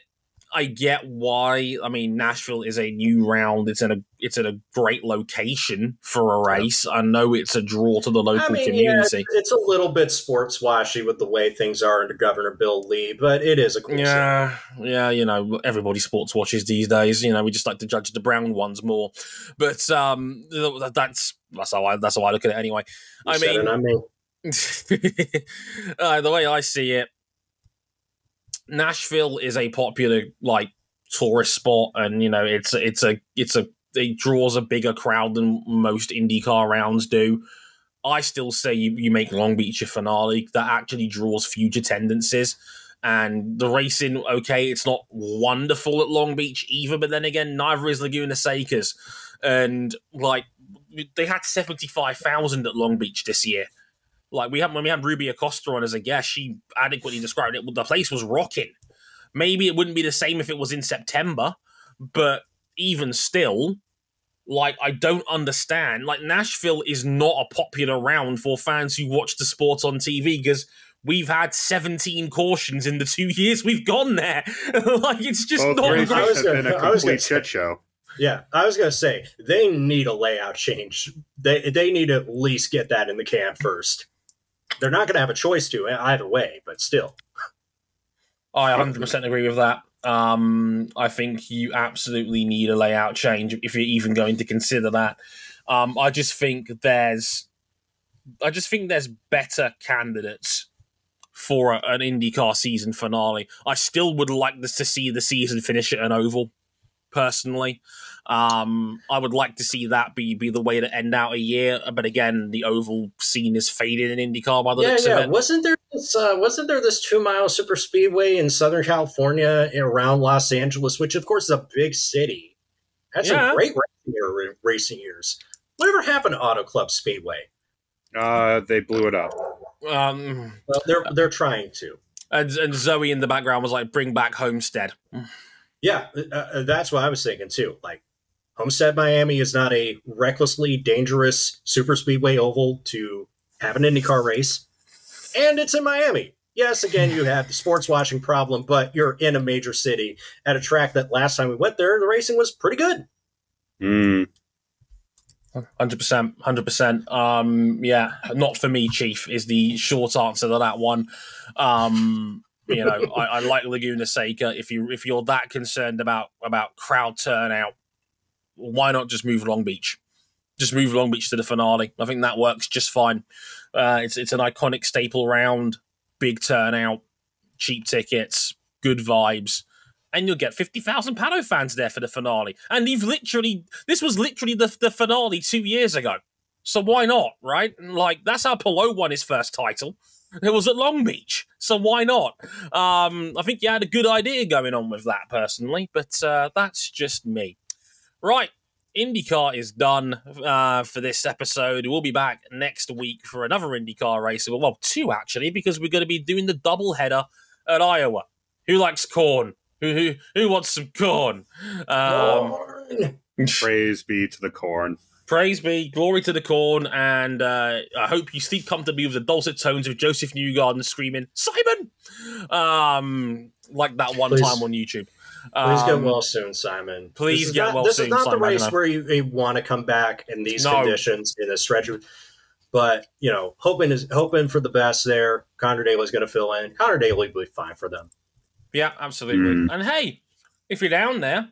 I get why. I mean, Nashville is a new round. It's in a great location for a race. I know it's a draw to the local community. Yeah, it's a little bit sports washy with the way things are under Governor Bill Lee, but it is a cool city. Yeah, everybody sports watches these days. We just like to judge the brown ones more. But that's how I look at it anyway. The way I see it, Nashville is a popular tourist spot, and it draws a bigger crowd than most IndyCar rounds do. I still say you make Long Beach your finale. That actually draws huge attendances, and the racing, okay, it's not wonderful at Long Beach either, but then again, neither is Laguna Seca's, and they had 75,000 at Long Beach this year. When we had Ruby Acosta on as a guest, she adequately described it. The place was rocking. Maybe it wouldn't be the same if it was in September, but even still, I don't understand. Nashville is not a popular round for fans who watch the sport on TV because we've had 17 cautions in the 2 years we've gone there. It's just both not races great. have been a complete shit show. Yeah, I was going to say, they need a layout change. They need to at least get that in the can first. They're not going to have a choice to either way, but still. I 100% agree with that. I think you absolutely need a layout change if you're even going to consider that. I just think there's better candidates for an IndyCar season finale. I still would like to see the season finish at an oval. personally. I would like to see that be the way to end out a year, but again, the oval scene is fading in IndyCar by the looks of it. Wasn't there this 2-mile super speedway in Southern California around Los Angeles, which of course is a big city? Had some great racing years. Whatever happened to Auto Club Speedway? They blew it up. Well, they're trying to. And Zoe in the background was like, "Bring back Homestead." Yeah, that's what I was thinking too. Like, Homestead, Miami is not a recklessly dangerous super speedway oval to have an IndyCar race, and it's in Miami. Yes, again, you have the sports watching problem, but you're in a major city at a track that last time we went there, the racing was pretty good. 100%. Yeah, not for me, Chief, is the short answer to that one. You know, I like Laguna Seca. If you're that concerned about crowd turnout, why not just move Long Beach? Just move Long Beach to the finale. I think that works just fine. It's an iconic staple round, big turnout, cheap tickets, good vibes, and you'll get 50,000 Pato fans there for the finale. And this was literally the finale 2 years ago. So why not, right? Like, that's how Palou won his first title. It was at Long Beach, so why not? I think you had a good idea going on with that, personally, but that's just me. Right, IndyCar is done for this episode. We'll be back next week for another IndyCar race. Well, 2, actually, because we're going to be doing the doubleheader at Iowa. Who likes corn? Who wants some corn? Praise be to the corn. Praise be, glory to the corn, and I hope you sleep comfortably with the dulcet tones of Joseph Newgarden screaming, "Simon!" Like that one time on YouTube. Please get well soon, Simon. Please get well soon, Simon. This is not the race where you want to come back in these conditions in a stretch. But, you know, hoping for the best there. Connor Daly's going to fill in. Connor Daly will be fine for them. Yeah, absolutely. And hey, if you're down there,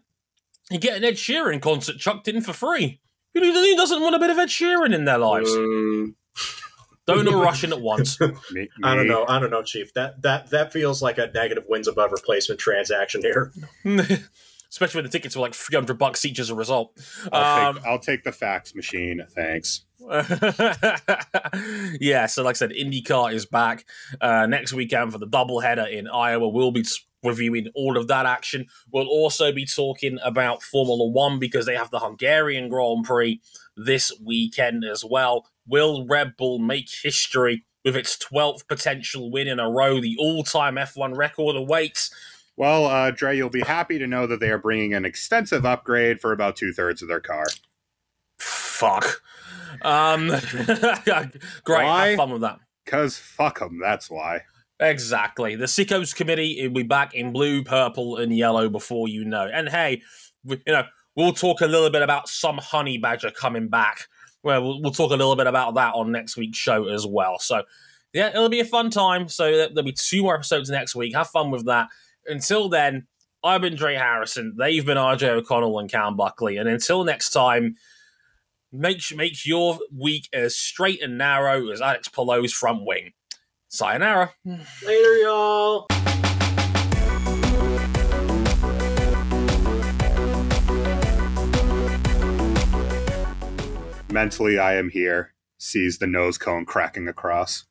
you get an Ed Sheeran concert chucked in for free. Who doesn't want a bit of Ed Sheeran in their lives? Don't all rush in at once. Me. I don't know, Chief. That feels like a negative wins above replacement transaction here. Especially when the tickets were like $300 each as a result. I'll take the fax machine, thanks. Yeah, so like I said, IndyCar is back next weekend for the doubleheader in Iowa. We'll be reviewing all of that action. We'll also be talking about Formula One because they have the Hungarian Grand Prix this weekend as well. Will Red Bull make history with its 12th potential win in a row? The all-time F1 record awaits. Well, Dre, you'll be happy to know that they are bringing an extensive upgrade for about 2/3 of their car. Fuck. Great, why? Have fun with that. Because fuck them, that's why. Exactly. The Sickos Committee will be back in blue, purple, and yellow before you know. And hey, we'll talk a little bit about some honey badger coming back. Well, we'll talk a little bit about that on next week's show as well. So, yeah, it'll be a fun time. So there'll be 2 more episodes next week. Have fun with that. Until then, I've been Dre Harrison. They've been RJ O'Connell and Cam Buckley. And until next time, make your week as straight and narrow as Alex Palou's front wing. Sayonara. Later, y'all. Mentally, I am here. Sees the nose cone cracking across.